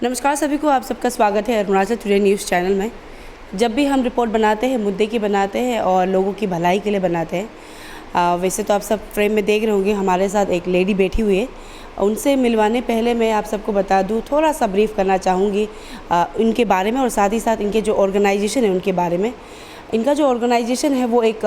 नमस्कार सभी को, आप सबका स्वागत है अरुणाचल टुडे न्यूज़ चैनल में। जब भी हम रिपोर्ट बनाते हैं मुद्दे की बनाते हैं और लोगों की भलाई के लिए बनाते हैं। वैसे तो आप सब फ्रेम में देख रहे होंगे, हमारे साथ एक लेडी बैठी हुई है। उनसे मिलवाने पहले मैं आप सबको बता दूं, थोड़ा सा ब्रीफ करना चाहूँगी इनके बारे में और साथ ही साथ इनके जो ऑर्गेनाइजेशन है उनके बारे में। इनका जो ऑर्गेनाइजेशन है वो एक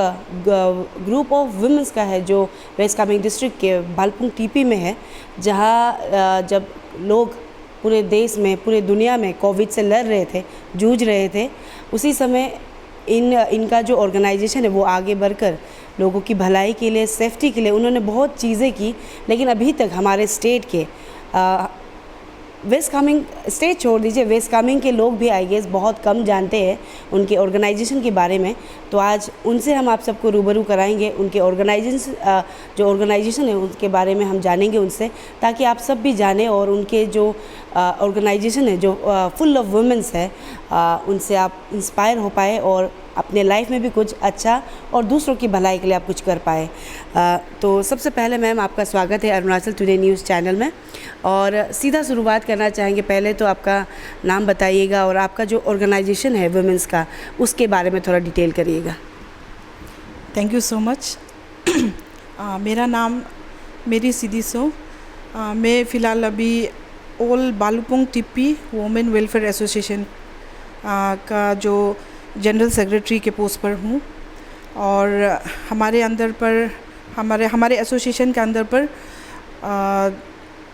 ग्रुप ऑफ वुमेंस का है जो वेस्ट कामेंग डिस्ट्रिक्ट के भालपुंग टीपी में है, जहाँ जब लोग पूरे देश में, पूरे दुनिया में कोविड से लड़ रहे थे, जूझ रहे थे, उसी समय इनका जो ऑर्गेनाइजेशन है वो आगे बढ़कर लोगों की भलाई के लिए, सेफ्टी के लिए उन्होंने बहुत चीज़ें की। लेकिन अभी तक हमारे स्टेट के वेस्ट कामेंग, स्टेट छोड़ दीजिए, वेस्ट कामेंग के लोग भी आई गेस बहुत कम जानते हैं उनके ऑर्गेनाइजेशन के बारे में। तो आज उनसे हम आप सबको रूबरू कराएंगे, उनके जो ऑर्गेनाइजेशन है उसके बारे में हम जानेंगे उनसे, ताकि आप सब भी जानें और उनके जो ऑर्गेनाइजेशन है जो फुल ऑफ वुमेन्स है, उनसे आप इंस्पायर हो पाए और अपने लाइफ में भी कुछ अच्छा और दूसरों की भलाई के लिए आप कुछ कर पाए। तो सबसे पहले मैम आपका स्वागत है अरुणाचल टुडे न्यूज़ चैनल में, और सीधा शुरुआत करना चाहेंगे। पहले तो आपका नाम बताइएगा और आपका जो ऑर्गेनाइजेशन है वुमेन्स का, उसके बारे में थोड़ा डिटेल करिएगा। Thank you so much. मेरा नाम मेरी सीधी सो। मैं फ़िलहाल अभी all Bhalpung TP women welfare association का जो जनरल सेक्रेटरी के पोस्ट पर हूँ, और हमारे अंदर पर हमारे एसोसिएशन के अंदर पर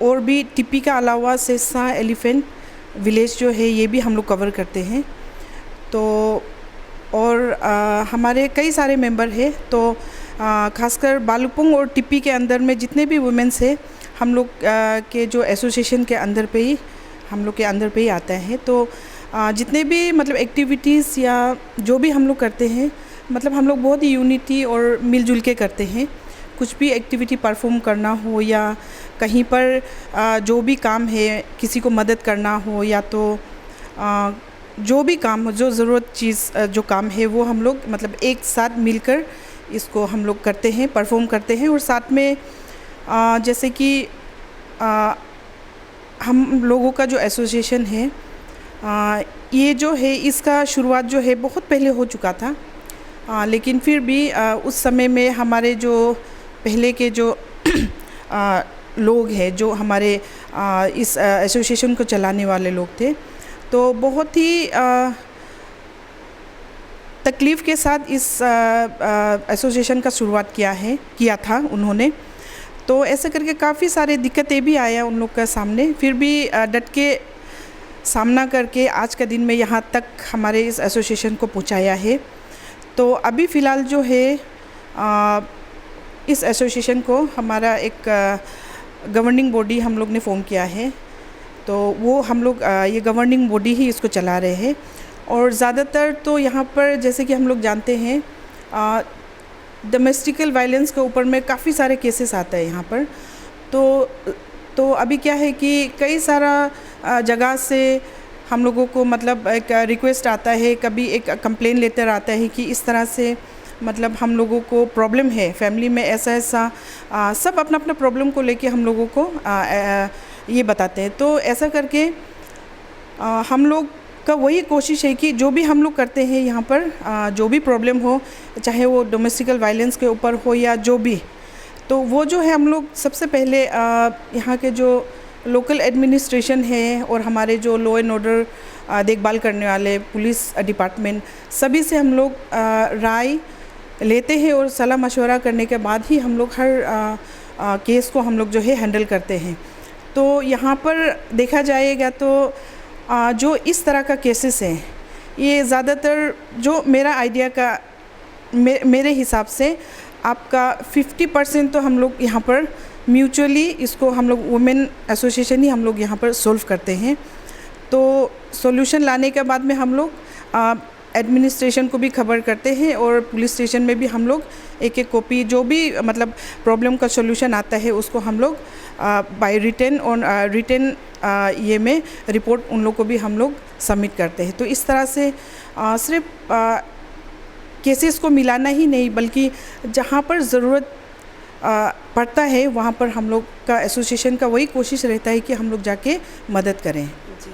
और भी टिप्पी के अलावा सेसा एलिफेंट विलेज जो है ये भी हम लोग कवर करते हैं। तो और हमारे कई सारे मेंबर हैं। तो खासकर भालपुंग और टिप्पी के अंदर में जितने भी वुमेन्स हैं, हम लोग के जो एसोसिएशन के अंदर पे ही, हम लोग के अंदर पे ही आता है। तो जितने भी मतलब एक्टिविटीज़ या जो भी हम लोग करते हैं, मतलब हम लोग बहुत ही यूनिटी और मिलजुल के करते हैं। कुछ भी एक्टिविटी परफॉर्म करना हो या कहीं पर जो भी काम है, किसी को मदद करना हो, या तो जो भी काम हो, जो ज़रूरत चीज़ जो काम है वो हम लोग मतलब एक साथ मिलकर इसको हम लोग करते हैं, परफॉर्म करते हैं। और साथ में जैसे कि हम लोगों का जो एसोसिएशन है, ये जो है इसका शुरुआत जो है बहुत पहले हो चुका था, लेकिन फिर भी उस समय में हमारे जो पहले के जो लोग हैं, जो हमारे इस एसोसिएशन को चलाने वाले लोग थे, तो बहुत ही तकलीफ़ के साथ इस एसोसिएशन का शुरुआत किया था उन्होंने। तो ऐसे करके काफ़ी सारे दिक्कतें भी आया उन लोग का सामने, फिर भी डट के सामना करके आज का दिन में यहाँ तक हमारे इस एसोसिएशन को पहुँचाया है। तो अभी फ़िलहाल जो है इस एसोसिएशन को हमारा एक गवर्निंग बॉडी हम लोग ने फॉर्म किया है। तो वो हम लोग ये गवर्निंग बॉडी ही इसको चला रहे हैं। और ज़्यादातर तो यहाँ पर जैसे कि हम लोग जानते हैं, डोमेस्टिकल वायलेंस के ऊपर में काफ़ी सारे केसेस आता है यहाँ पर। तो अभी क्या है कि कई सारा जगह से हम लोगों को मतलब एक रिक्वेस्ट आता है, कभी एक कंप्लेन लेटर आता है कि इस तरह से मतलब हम लोगों को प्रॉब्लम है फैमिली में, ऐसा सब अपना अपना प्रॉब्लम को लेके हम लोगों को ये बताते हैं। तो ऐसा करके हम लोग का वही कोशिश है कि जो भी हम लोग करते हैं यहाँ पर, जो भी प्रॉब्लम हो, चाहे वो डोमेस्टिकल वायलेंस के ऊपर हो या जो भी, तो वो जो है हम लोग सबसे पहले यहाँ के जो लोकल एडमिनिस्ट्रेशन है और हमारे जो लॉ एंड ऑर्डर देखभाल करने वाले पुलिस डिपार्टमेंट, सभी से हम लोग राय लेते हैं और सलाह मशवरा करने के बाद ही हम लोग हर केस को हम लोग जो है हैंडल करते हैं। तो यहाँ पर देखा जाएगा तो जो इस तरह का केसेस हैं, ये ज़्यादातर जो मेरा आइडिया का मेरे हिसाब से आपका 50% तो हम लोग यहाँ पर म्यूचुअली इसको हम लोग वुमेन एसोसिएशन ही हम लोग यहाँ पर सॉल्व करते हैं। तो सॉल्यूशन लाने के बाद में हम लोग एडमिनिस्ट्रेशन को भी खबर करते हैं और पुलिस स्टेशन में भी हम लोग एक एक कॉपी, जो भी मतलब प्रॉब्लम का सॉल्यूशन आता है उसको हम लोग बाय रिटन और रिटन ये में रिपोर्ट उन लोग को भी हम लोग सबमिट करते हैं। तो इस तरह से सिर्फ केसेस को मिलाना ही नहीं, बल्कि जहाँ पर ज़रूरत पड़ता है वहाँ पर हम लोग का एसोसिएशन का वही कोशिश रहता है कि हम लोग जाके मदद करें। जी,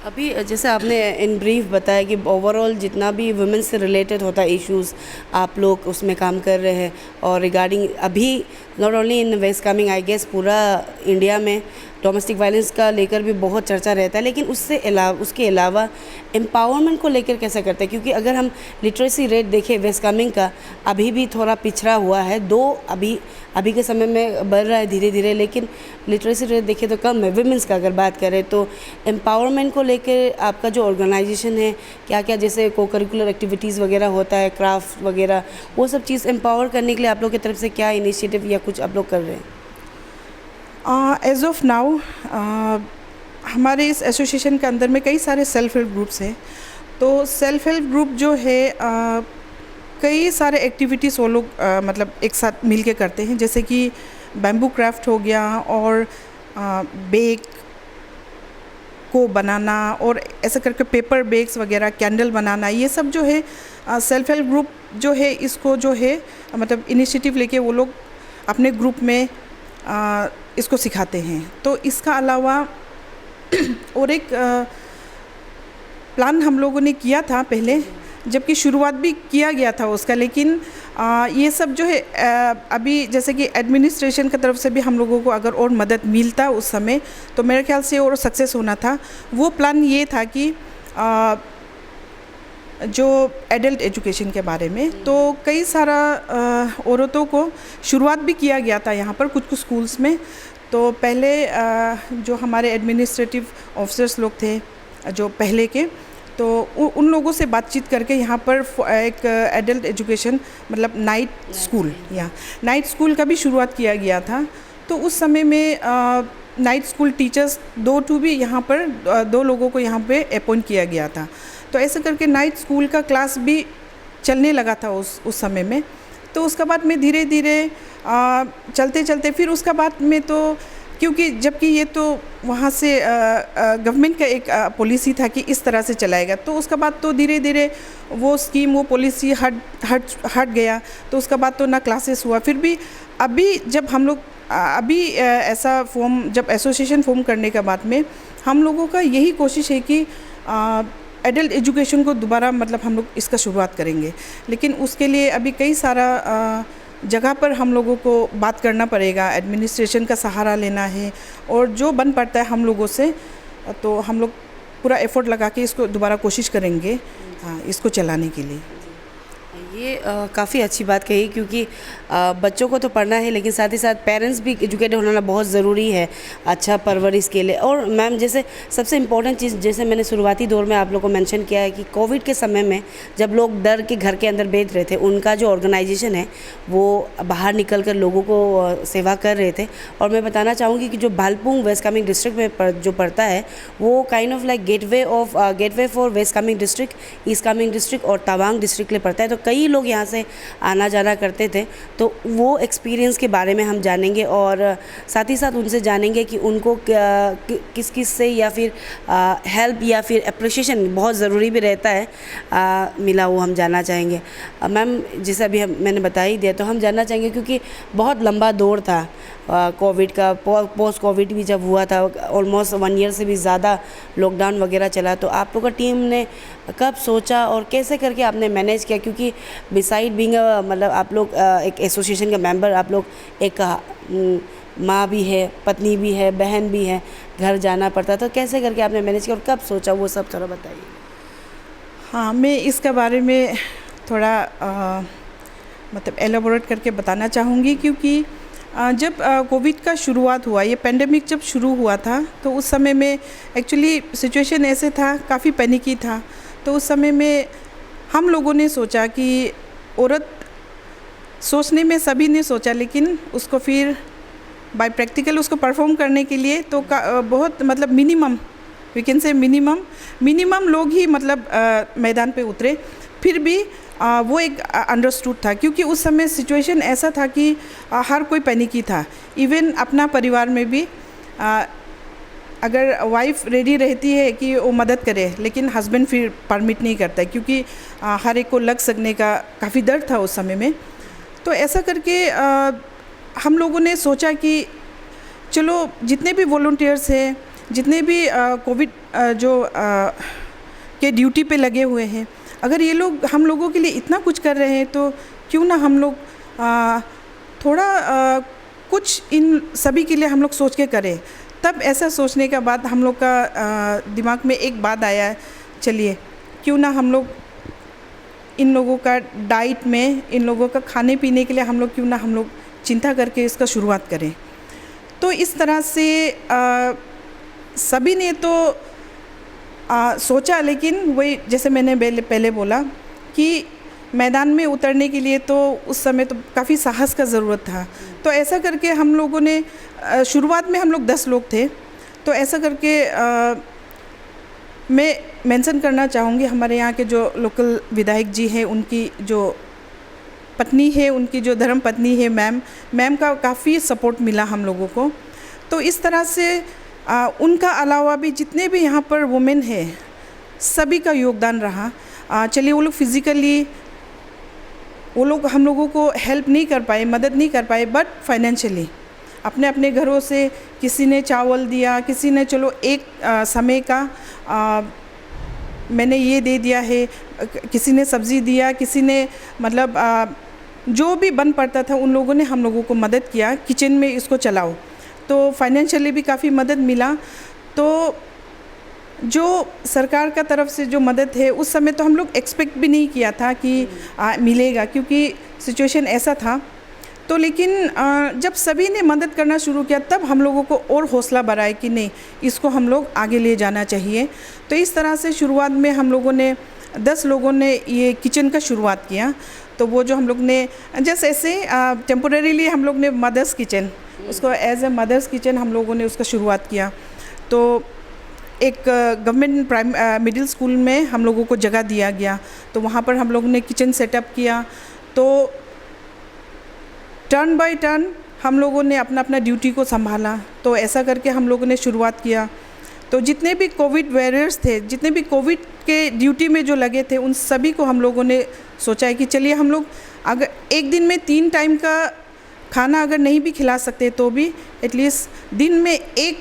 अभी जैसे आपने इन ब्रीफ बताया कि ओवरऑल जितना भी वुमेन से रिलेटेड होता है इश्यूज़ आप लोग उसमें काम कर रहे हैं, और रिगार्डिंग अभी not only in West Kameng, I guess पूरा इंडिया में डोमेस्टिक वायलेंस का लेकर भी बहुत चर्चा रहता है, लेकिन उसके अलावा एम्पावरमेंट को लेकर कैसे करते हैं? क्योंकि अगर हम लिटरेसी रेट देखें वेस्ट कामिंग का, अभी भी थोड़ा पिछड़ा हुआ है, अभी के समय में बढ़ रहा है धीरे धीरे, लेकिन लिटरेसी रेट देखें तो कम है। विमेंस का अगर बात करें तो एम्पावरमेंट को लेकर आपका जो ऑर्गेनाइजेशन है, क्या क्या जैसे को करिकुलर एक्टिविटीज़ वगैरह होता है, क्राफ्ट वगैरह, वो सब चीज़ एम्पावर करने के लिए आप लोग की तरफ से क्या इनिशिएटिव या कुछ आप लोग कर रहे हैं? एज़ ऑफ नाउ हमारे इस एसोसिएशन के अंदर में कई सारे सेल्फ हेल्प ग्रुप्स हैं। तो सेल्फ हेल्प ग्रुप जो है कई सारे एक्टिविटीज़ वो लोग मतलब एक साथ मिल के करते हैं, जैसे कि बैम्बू क्राफ्ट हो गया, और बेग को बनाना, और ऐसा करके पेपर बैग्स वगैरह, कैंडल बनाना, ये सब जो है सेल्फ हेल्प ग्रुप जो है इसको जो है मतलब इनिशिएटिव लेके वो लोग अपने ग्रुप में इसको सिखाते हैं। तो इसका अलावा और एक प्लान हम लोगों ने किया था पहले, जबकि शुरुआत भी किया गया था उसका, लेकिन ये सब जो है अभी जैसे कि एडमिनिस्ट्रेशन की तरफ से भी हम लोगों को अगर और मदद मिलता उस समय तो मेरे ख्याल से और सक्सेस होना था। वो प्लान ये था कि जो एडल्ट एजुकेशन के बारे में, तो कई सारा औरतों को शुरुआत भी किया गया था यहाँ पर कुछ स्कूल्स में। तो पहले जो हमारे एडमिनिस्ट्रेटिव ऑफिसर्स लोग थे जो पहले के, तो उन लोगों से बातचीत करके यहाँ पर एक एडल्ट एजुकेशन मतलब नाइट स्कूल का भी शुरुआत किया गया था। तो उस समय में नाइट स्कूल टीचर्स 2 भी यहाँ पर 2 लोगों को यहाँ पे अपॉइंट किया गया था। तो ऐसे करके नाइट स्कूल का क्लास भी चलने लगा था उस समय में। तो उसके बाद में धीरे धीरे चलते फिर उसका बाद में तो क्योंकि जबकि ये तो वहाँ से गवर्नमेंट का एक पॉलिसी था कि इस तरह से चलाएगा, तो उसका बाद तो धीरे धीरे वो स्कीम वो पॉलिसी हट गया। तो उसका बाद तो ना क्लासेस हुआ। फिर भी अभी जब हम लोग ऐसा जब एसोसिएशन फॉर्म करने के बाद में हम लोगों का यही कोशिश है कि एडल्ट एजुकेशन को दोबारा मतलब हम लोग इसका शुरुआत करेंगे, लेकिन उसके लिए अभी कई सारा जगह पर हम लोगों को बात करना पड़ेगा, एडमिनिस्ट्रेशन का सहारा लेना है, और जो बन पड़ता है हम लोगों से तो हम लोग पूरा एफर्ट लगा के इसको दोबारा कोशिश करेंगे इसको चलाने के लिए। ये काफ़ी अच्छी बात कही, क्योंकि बच्चों को तो पढ़ना है, लेकिन साथ ही साथ पेरेंट्स भी एजुकेटेड होना बहुत ज़रूरी है अच्छा परवरिश के लिए। और मैम जैसे सबसे इम्पोर्टेंट चीज़, जैसे मैंने शुरुआती दौर में आप लोगों को मेंशन किया है कि कोविड के समय में जब लोग डर के घर के अंदर बैठ रहे थे, उनका जो ऑर्गेनाइजेशन है वो बाहर निकल कर लोगों को सेवा कर रहे थे। और मैं बताना चाहूँगी कि जो भालपुंग वेस्ट कामेंग डिस्ट्रिक्ट में जो पड़ता है वो kind of like gateway for West Kameng district, East Kameng district और तवांग डिस्ट्रिक्ट के लिए पड़ता है। तो कई लोग यहाँ से आना जाना करते थे, तो वो एक्सपीरियंस के बारे में हम जानेंगे, और साथ ही साथ उनसे जानेंगे कि उनको किस से या फिर हेल्प या फिर अप्रिशिएशन बहुत ज़रूरी भी रहता है मिला, वो हम जानना चाहेंगे। मैम जैसे अभी मैंने बता ही दिया, तो हम जानना चाहेंगे क्योंकि बहुत लंबा दौर था कोविड का, पोस्ट कोविड भी जब हुआ था, ऑलमोस्ट 1 ईयर से भी ज़्यादा लॉकडाउन वगैरह चला, तो आप लोग का टीम ने कब सोचा और कैसे करके आपने मैनेज किया? क्योंकि बिसाइड बीइंग मतलब आप लोग एक एसोसिएशन का मेंबर, आप लोग एक माँ भी है, पत्नी भी है, बहन भी है, घर जाना पड़ता, तो कैसे करके आपने मैनेज किया और कब सोचा, वो सब थोड़ा बताइए। हाँ, मैं इसके बारे में थोड़ा मतलब एलाबोरेट करके बताना चाहूँगी, क्योंकि जब कोविड का शुरुआत हुआ, ये पेंडेमिक जब शुरू हुआ था, तो उस समय में एक्चुअली सिचुएशन ऐसे था, काफ़ी पैनिकी था। तो उस समय में हम लोगों ने सोचा कि औरत सोचने में सभी ने सोचा, लेकिन उसको फिर बाय प्रैक्टिकल उसको परफॉर्म करने के लिए तो बहुत मतलब minimum we can say minimum लोग ही मतलब मैदान पे उतरे। फिर भी वो एक अंडरस्टूड था, क्योंकि उस समय सिचुएशन ऐसा था कि हर कोई पैनिकी था। इवन अपना परिवार में भी अगर वाइफ रेडी रहती है कि वो मदद करे, लेकिन हस्बैंड फिर परमिट नहीं करता है, क्योंकि हर एक को लग सकने का काफ़ी डर था उस समय में। तो ऐसा करके हम लोगों ने सोचा कि चलो जितने भी वॉलंटियर्स हैं, जितने भी कोविड के ड्यूटी पे लगे हुए हैं, अगर ये लोग हम लोगों के लिए इतना कुछ कर रहे हैं तो क्यों ना हम लोग थोड़ा कुछ इन सभी के लिए हम लोग सोच के करें। तब ऐसा सोचने के बाद हम लोग का दिमाग में एक बात आया, चलिए क्यों ना हम लोग इन लोगों का डाइट में, इन लोगों का खाने पीने के लिए हम लोग क्यों ना हम लोग चिंता करके इसका शुरुआत करें। तो इस तरह से सभी ने तो सोचा, लेकिन वही जैसे मैंने पहले बोला कि मैदान में उतरने के लिए तो उस समय तो काफ़ी साहस का ज़रूरत था। तो ऐसा करके हम लोगों ने शुरुआत में हम लोग 10 लोग थे, तो ऐसा करके मैं मेंशन करना चाहूँगी हमारे यहाँ के जो लोकल विधायक जी हैं, उनकी जो पत्नी है, उनकी जो धर्म पत्नी है मैम का काफ़ी सपोर्ट मिला हम लोगों को। तो इस तरह से उनका अलावा भी जितने भी यहाँ पर वुमेन है सभी का योगदान रहा। चलिए वो लोग फिज़िकली वो लोग हम लोगों को हेल्प नहीं कर पाए, मदद नहीं कर पाए, बट फाइनेंशियली अपने अपने घरों से किसी ने चावल दिया, किसी ने चलो एक समय का मैंने ये दे दिया है, किसी ने सब्ज़ी दिया, किसी ने मतलब जो भी बन पड़ता था उन लोगों ने हम लोगों को मदद किया किचन में इसको चलाओ। तो फाइनेंशियली भी काफ़ी मदद मिला। तो जो सरकार का तरफ से जो मदद है उस समय तो हम लोग एक्सपेक्ट भी नहीं किया था कि मिलेगा, क्योंकि सिचुएशन ऐसा था। तो लेकिन जब सभी ने मदद करना शुरू किया तब हम लोगों को और हौसला बढ़ा कि नहीं, इसको हम लोग आगे ले जाना चाहिए। तो इस तरह से शुरुआत में हम लोगों ने 10 लोगों ने ये किचन का शुरुआत किया। तो वो जो हम लोग ने जैसे ऐसे टेम्पोरेरीली हम लोग ने मदर्स किचन, उसको एज ए मदर्स किचन हम लोगों ने उसका शुरुआत किया। तो एक गवर्नमेंट मिडिल स्कूल में हम लोगों को जगह दिया गया, तो वहाँ पर हम लोगों ने किचन सेटअप किया। तो टर्न बाय टर्न हम लोगों ने अपना अपना ड्यूटी को संभाला। तो ऐसा करके हम लोगों ने शुरुआत किया। तो जितने भी कोविड वॉरियर्स थे, जितने भी कोविड के ड्यूटी में जो लगे थे, उन सभी को हम लोगों ने सोचा है कि चलिए हम लोग अगर एक दिन में 3 टाइम का खाना अगर नहीं भी खिला सकते तो भी एटलीस्ट दिन में एक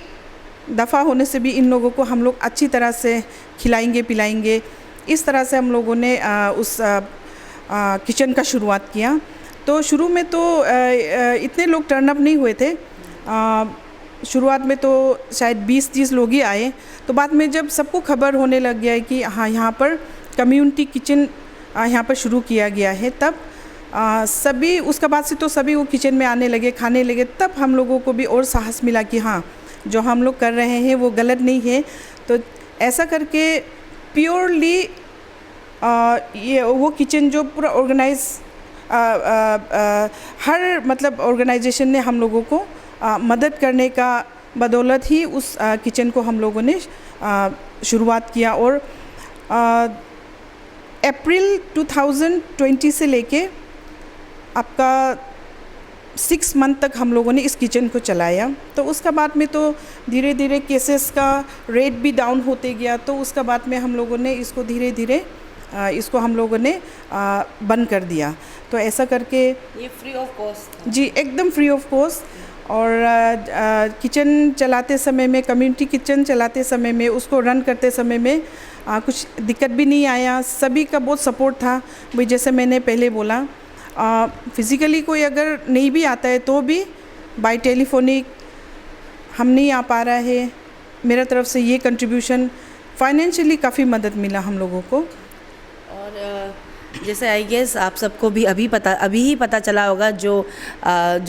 दफ़ा होने से भी इन लोगों को हम लोग अच्छी तरह से खिलाएंगे पिलाएंगे। इस तरह से हम लोगों ने उस किचन का शुरुआत किया। तो शुरू में तो इतने लोग टर्न अप नहीं हुए थे। शुरुआत में तो शायद 20-30 लोग ही आए। तो बाद में जब सबको खबर होने लग गया है कि हाँ यहाँ पर कम्युनिटी किचन यहाँ पर शुरू किया गया है, तब सभी उसके बाद से तो सभी वो किचन में आने लगे, खाने लगे। तब हम लोगों को भी और साहस मिला कि हाँ जो हम लोग कर रहे हैं वो गलत नहीं है। तो ऐसा करके प्योरली ये वो किचन जो पूरा ऑर्गेनाइज हर मतलब ऑर्गेनाइजेशन ने हम लोगों को मदद करने का बदौलत ही उस किचन को हम लोगों ने शुरुआत किया। और अप्रैल 2020 से लेके आपका 6 मंथ तक हम लोगों ने इस किचन को चलाया। तो उसका बाद में तो धीरे धीरे केसेस का रेट भी डाउन होते गया। तो उसका बाद में हम लोगों ने इसको धीरे धीरे इसको हम लोगों ने बंद कर दिया। तो ऐसा करके ये फ्री ऑफ कॉस्ट जी, एकदम फ्री ऑफ कॉस्ट। और किचन चलाते समय में, कम्युनिटी किचन चलाते समय में, उसको रन करते समय में कुछ दिक्कत भी नहीं आया। सभी का बहुत सपोर्ट था। भाई जैसे मैंने पहले बोला, फिज़िकली कोई अगर नहीं भी आता है तो भी बाय टेलीफोनिक हम नहीं आ पा रहा है, मेरा तरफ से ये कंट्रीब्यूशन, फाइनेंशियली काफ़ी मदद मिला हम लोगों को। और जैसे आई गेस आप सबको भी अभी ही पता चला होगा, जो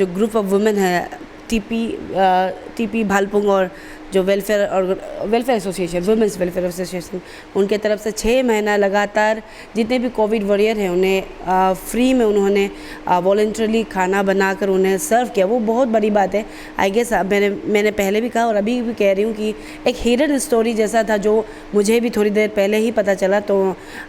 ग्रुप ऑफ वुमेन है टीपी भालपुंग और जो welfare association, women's welfare association, उनके तरफ से 6 महीना लगातार जितने भी कोविड वॉरियर हैं उन्हें फ्री में उन्होंने वॉलंटरली खाना बनाकर उन्हें सर्व किया। वो बहुत बड़ी बात है। आई गेस मैंने पहले भी कहा और अभी भी कह रही हूँ कि एक हिडन स्टोरी जैसा था जो मुझे भी थोड़ी देर पहले ही पता चला। तो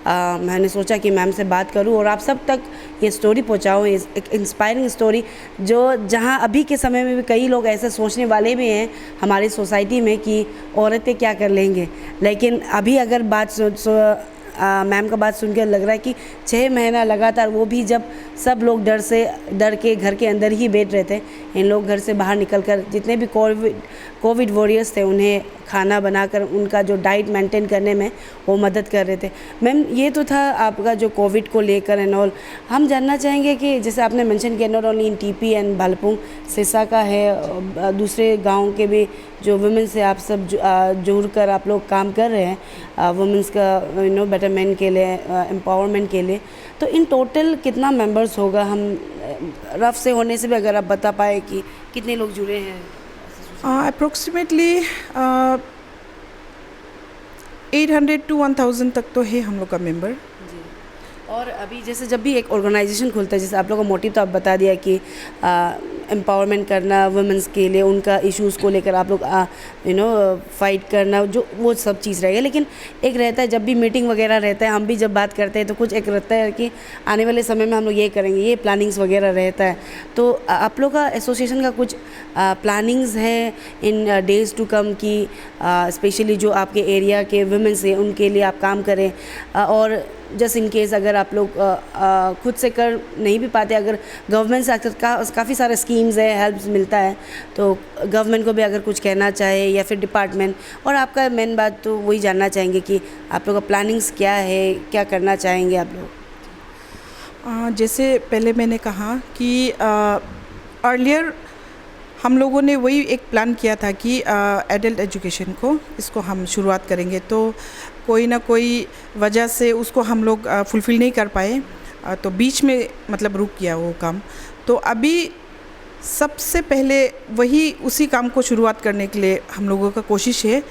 मैंने सोचा कि मैम से बात करूँ और आप सब तक ये स्टोरी पहुँचाऊँ, एक इंस्पायरिंग स्टोरी जो जहाँ अभी के समय में भी कई लोग ऐसे सोचने वाले भी हैं हमारी सोसाइटी में कि औरतें क्या कर लेंगे, लेकिन अभी अगर बात मैम का बात सुनकर लग रहा है कि 6 महीना लगातार, वो भी जब सब लोग डर के घर के अंदर ही बैठ रहे थे, इन लोग घर से बाहर निकलकर जितने भी कोविड वॉरियर्स थे उन्हें खाना बनाकर उनका जो डाइट मेंटेन करने में वो मदद कर रहे थे। मैम, ये तो था आपका जो कोविड को लेकर एंड ऑल। हम जानना चाहेंगे कि जैसे आपने मेंशन किया not only in TP and Bhalpung, Sirsa का है, दूसरे गांव के भी जो वुमेन से आप सब जुड़ कर आप लोग काम कर रहे हैं वुमेंस का बेटरमेंट के लिए, एम्पावरमेंट के लिए। तो इन टोटल कितना मेंबर्स होगा? हम रफ से होने से भी अगर आप बता पाए कि कितने लोग जुड़े हैं? अप्रोक्सीमेटली 800 to 1000 तक तो है हम लोग का मेंबर। जी। और अभी जैसे जब भी एक ऑर्गेनाइजेशन खुलता है, जैसे आप लोगों का मोटिव तो आप बता दिया कि एम्पावरमेंट करना वुमेंस के लिए, उनका इश्यूज़ को लेकर आप लोग फाइट करना, जो वो सब चीज़ रहेगा। लेकिन एक रहता है जब भी मीटिंग वगैरह रहता है, हम भी जब बात करते हैं तो कुछ एक रहता है कि आने वाले समय में हम लोग ये करेंगे, ये प्लानिंग्स वगैरह रहता है। तो आप लोग का एसोसिएशन का कुछ प्लानिंग्स है इन डेज़ टू कम की स्पेशली जो आपके एरिया के वुमेंस हैं उनके लिए आप काम करें? और जस्ट इन केस अगर आप लोग खुद से कर नहीं भी पाते, अगर गवर्नमेंट से अक्सर काफ़ी सारे स्कीम्स है, हेल्प मिलता है, तो गवर्नमेंट को भी अगर कुछ कहना चाहे या फिर डिपार्टमेंट, और आपका मेन बात तो वही जानना चाहेंगे कि आप लोग का प्लानिंग्स क्या है, क्या करना चाहेंगे आप लोग? जैसे पहले मैंने कहा कि अर्लियर हम लोगों ने वही एक प्लान किया था कि एडल्ट एजुकेशन को इसको हम शुरुआत करेंगे, तो कोई ना कोई वजह से उसको हम लोग फुलफ़िल नहीं कर पाए, तो बीच में मतलब रुक गया वो काम। तो अभी सबसे पहले वही उसी काम को शुरुआत करने के लिए हम लोगों का कोशिश है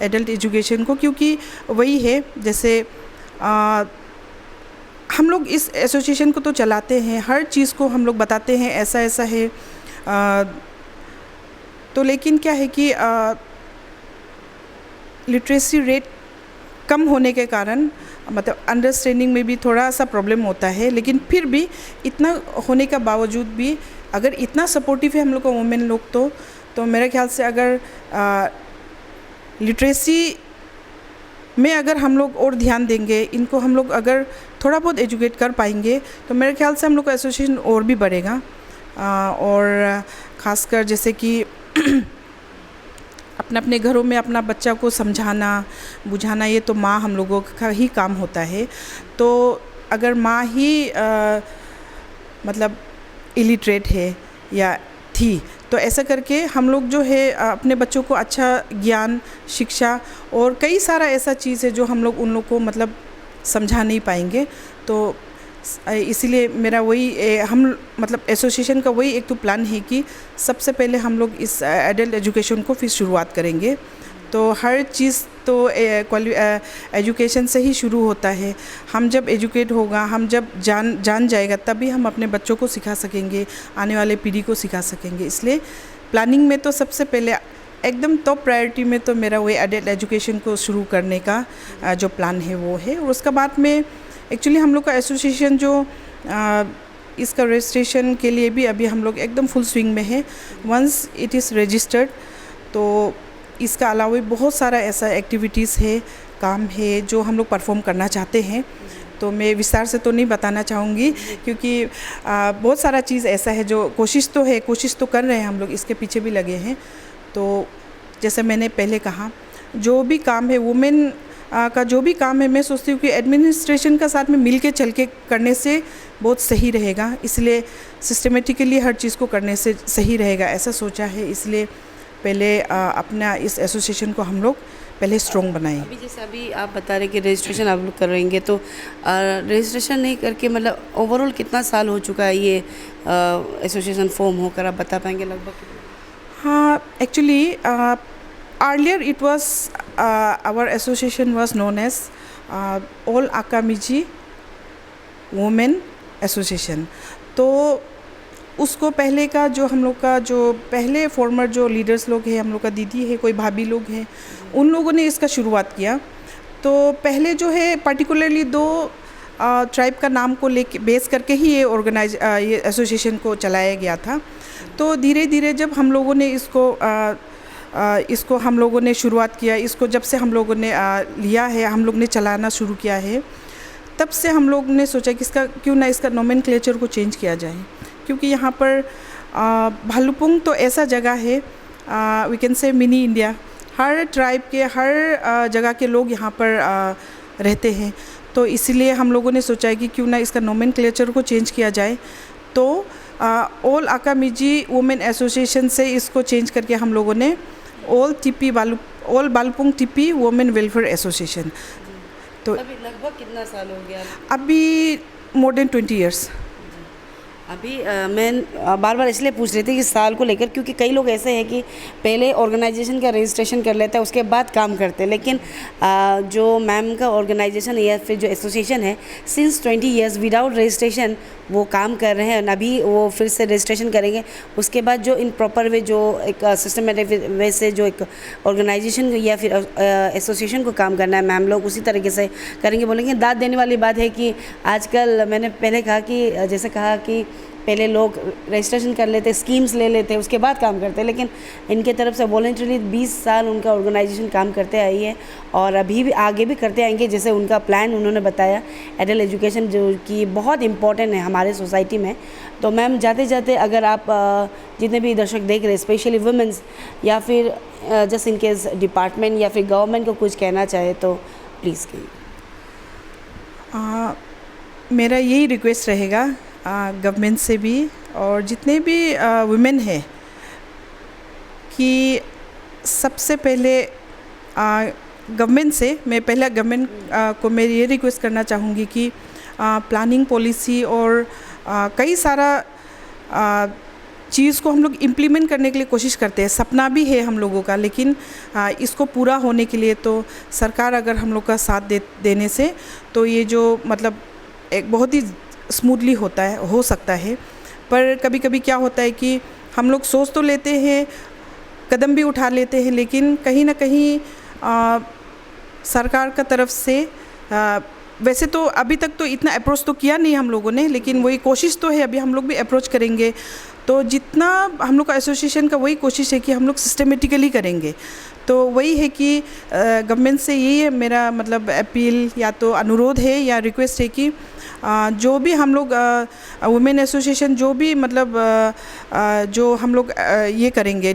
एडल्ट एजुकेशन को, क्योंकि वही है जैसे हम लोग इस एसोसिएशन को तो चलाते हैं, हर चीज़ को हम लोग बताते हैं ऐसा ऐसा है, तो लेकिन क्या है कि लिटरेसी रेट कम होने के कारण मतलब अंडरस्टैंडिंग में भी थोड़ा सा प्रॉब्लम होता है। लेकिन फिर भी इतना होने का बावजूद भी अगर इतना सपोर्टिव है हम लोग का वुमेन लोग, तो मेरे ख्याल से अगर लिटरेसी में अगर हम लोग और ध्यान देंगे, इनको हम लोग अगर थोड़ा बहुत एजुकेट कर पाएंगे, तो मेरे ख्याल से हम लोग का एसोसिएशन और भी बढ़ेगा। और ख़ासकर जैसे कि अपने घरों में अपना बच्चा को समझाना बुझाना, ये तो माँ हम लोगों का ही काम होता है। तो अगर माँ ही मतलब इलिटरेट है या थी, तो ऐसा करके हम लोग जो है अपने बच्चों को अच्छा ज्ञान, शिक्षा और कई सारा ऐसा चीज़ है जो हम लोग उन लोग को मतलब समझा नहीं पाएंगे। तो इसीलिए मेरा वही हम मतलब एसोसिएशन का वही एक तो प्लान है कि सबसे पहले हम लोग इस एडल्ट एजुकेशन को फिर शुरुआत करेंगे। तो हर चीज़ तो एजुकेशन से ही शुरू होता है। हम जब एजुकेट होगा, हम जब जान जाएगा, तभी हम अपने बच्चों को सिखा सकेंगे, आने वाले पीढ़ी को सिखा सकेंगे। इसलिए प्लानिंग में तो सबसे पहले एकदम टॉप प्रायोरिटी में तो मेरा वही एडल्ट एजुकेशन को शुरू करने का जो प्लान है वो है। और उसके बाद में एक्चुअली हम लोग का एसोसिएशन जो इसका रजिस्ट्रेशन के लिए भी अभी हम लोग एकदम फुल स्विंग में है। वंस इट इज़ रजिस्टर्ड, तो इसका अलावा बहुत सारा ऐसा एक्टिविटीज़ है, काम है जो हम लोग परफॉर्म करना चाहते हैं। तो मैं विस्तार से तो नहीं बताना चाहूँगी, क्योंकि बहुत सारा चीज़ ऐसा है जो कोशिश तो कर रहे हैं, हम लोग इसके पीछे भी लगे हैं। तो जैसे मैंने पहले कहा, जो भी काम है वुमेन का जो भी काम है, मैं सोचती हूँ कि एडमिनिस्ट्रेशन का साथ में मिल के चल के करने से बहुत सही रहेगा। इसलिए सिस्टमेटिकली हर चीज़ को करने से सही रहेगा, ऐसा सोचा है। इसलिए पहले अपना इस एसोसिएशन को हम लोग पहले स्ट्रॉन्ग बनाएं। अभी जैसे अभी आप बता रहे कि रजिस्ट्रेशन आप लोग करेंगे, तो रजिस्ट्रेशन नहीं करके मतलब ओवरऑल कितना साल हो चुका है ये एसोसिएशन फॉर्म होकर, आप बता पाएंगे लगभग? हाँ, actually earlier it was our association was known as All Akamiji Women Association। तो उसको पहले का जो हम लोग का जो पहले फॉर्मर जो लीडर्स लोग हैं, हम लोग का दीदी है, कोई भाभी लोग हैं, उन लोगों ने इसका शुरुआत किया। तो पहले जो है पर्टिकुलरली 2 ट्राइब का नाम को लेके बेस करके ही ये एसोसिएशन को चलाया गया था। तो धीरे धीरे जब हम लोगों ने इसको इसको हम लोगों ने शुरुआत किया, इसको जब से हम लोगों ने लिया है, हम लोग ने चलाना शुरू किया है, तब से हम लोग ने सोचा कि क्यों ना इसका नोमेनक्लेचर को चेंज किया जाए। क्योंकि यहाँ पर भालुपुंग तो ऐसा जगह है, we can say mini India, हर ट्राइब के हर जगह के लोग यहाँ पर रहते हैं। तो इसीलिए हम लोगों ने सोचा है कि क्यों ना इसका नोमेनक्लेचर को चेंज किया जाए। तो ऑल आकामिजी वुमेन एसोसिएशन से इसको चेंज करके हम लोगों ने ऑल भालुपुंग टिप्पी वुमेन वेलफेयर एसोसिएशन। तो अभी लगभग कितना साल हो गया? अभी मोर देन 20 ईयर्स। अभी मैं बार बार इसलिए पूछ रही थी कि साल को लेकर, क्योंकि कई लोग ऐसे हैं कि पहले ऑर्गेनाइजेशन का रजिस्ट्रेशन कर लेते हैं, उसके बाद काम करते हैं। लेकिन जो मैम का ऑर्गेनाइजेशन या फिर जो एसोसिएशन है, सिंस 20 ईयर्स विदाउट रजिस्ट्रेशन वो काम कर रहे हैं। अभी वो फिर से रजिस्ट्रेशन करेंगे, उसके बाद जो इन प्रॉपर वे, जो एक सिस्टमेटिक वे से जो एक ऑर्गेनाइजेशन या फिर एसोसिएशन को काम करना है, मैम लोग उसी तरीके से करेंगे। बोलेंगे दाद देने वाली बात है कि आजकल मैंने पहले कहा कि जैसे कहा कि पहले लोग रजिस्ट्रेशन कर लेते, स्कीम्स ले लेते, उसके बाद काम करते, लेकिन इनके तरफ से वॉलंटरीली 20 साल उनका ऑर्गेनाइजेशन काम करते आई है और अभी भी आगे भी करते आएंगे। जैसे उनका प्लान उन्होंने बताया एडल्ट एजुकेशन, जो कि बहुत इम्पॉर्टेंट है हमारे सोसाइटी में। तो मैम जाते जाते अगर आप जितने भी दर्शक देख रहे हैं, स्पेशली वुमेंस या फिर जस्ट इन केस डिपार्टमेंट या फिर गवर्नमेंट को कुछ कहना चाहे तो प्लीज़ कहिए। मेरा यही रिक्वेस्ट रहेगा गवर्नमेंट से भी और जितने भी वुमेन हैं कि सबसे पहले गवर्नमेंट से गवर्नमेंट को मैं ये रिक्वेस्ट करना चाहूँगी कि प्लानिंग पॉलिसी और कई सारा चीज़ को हम लोग इम्प्लीमेंट करने के लिए कोशिश करते हैं। सपना भी है हम लोगों का, लेकिन इसको पूरा होने के लिए तो सरकार अगर हम लोग का साथ देने से तो ये जो मतलब एक बहुत ही स्मूथली हो सकता है। पर कभी कभी क्या होता है कि हम लोग सोच तो लेते हैं, कदम भी उठा लेते हैं, लेकिन कहीं ना कहीं सरकार का तरफ से वैसे तो अभी तक तो इतना अप्रोच तो किया नहीं हम लोगों ने, लेकिन वही कोशिश तो है, अभी हम लोग भी अप्रोच करेंगे। तो जितना हम लोग का एसोसिएशन का वही कोशिश है कि हम लोग सिस्टमेटिकली करेंगे। तो वही है कि गवर्नमेंट से यही है मेरा मतलब अपील या तो अनुरोध है या रिक्वेस्ट है कि जो भी हम लोग वुमेन एसोसिएशन जो भी मतलब जो हम लोग ये करेंगे,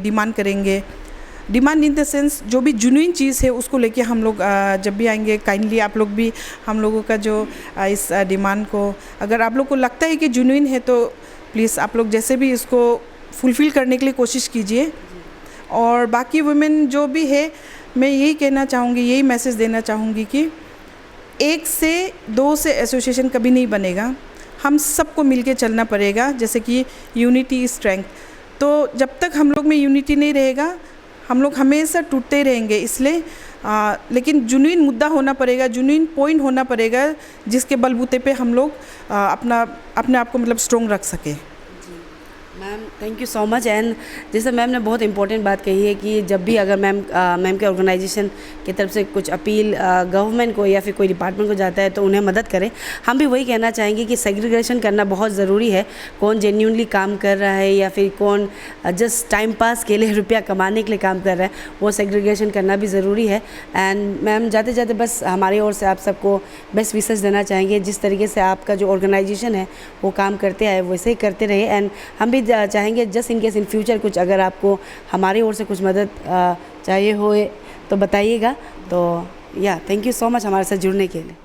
डिमांड इन द सेंस जो भी जेन्युइन चीज़ है उसको लेके हम लोग जब भी आएंगे, काइंडली आप लोग भी हम लोगों का जो इस डिमांड को अगर आप लोग को लगता है कि जेन्युइन है तो प्लीज़ आप लोग जैसे भी इसको फुलफ़िल करने के लिए कोशिश कीजिए। और बाकी वुमेन जो भी है, मैं यही कहना चाहूँगी, यही मैसेज देना चाहूँगी कि 1 से 2 से एसोसिएशन कभी नहीं बनेगा, हम सबको मिलके चलना पड़ेगा। जैसे कि यूनिटी इज स्ट्रेंथ, तो जब तक हम लोग में यूनिटी नहीं रहेगा हम लोग हमेशा टूटते रहेंगे। इसलिए लेकिन जेन्युइन मुद्दा होना पड़ेगा, जेन्युइन पॉइंट होना पड़ेगा जिसके बलबूते पे हम लोग अपने आप को मतलब स्ट्रॉन्ग रख सके। Ma'am thank you so much. And जैसे मैम ने बहुत इंपॉर्टेंट बात कही है कि जब भी अगर मैम के ऑर्गेनाइजेशन की तरफ से कुछ अपील गवर्नमेंट को या फिर कोई डिपार्टमेंट को जाता है तो उन्हें मदद करें। हम भी वही कहना चाहेंगे कि सेग्रीगेशन करना बहुत ज़रूरी है। कौन जेन्युइनली काम कर रहा है या फिर कौन जस्ट टाइम पास के लिए रुपया कमाने के लिए काम कर रहा है, वो सेग्रीगेशन करना भी ज़रूरी है। एंड मैम जाते जाते बस हमारी ओर से आप सबको बेस्ट विशेस देना चाहेंगे। जिस तरीके से आपका जो ऑर्गेनाइजेशन है वो काम करते आए वैसे ही करते रहे। एंड हम भी चाहेंगे just in case in future कुछ अगर आपको हमारी ओर से कुछ मदद चाहिए हो तो बताइएगा। तो या थैंक यू सो मच हमारे साथ जुड़ने के लिए।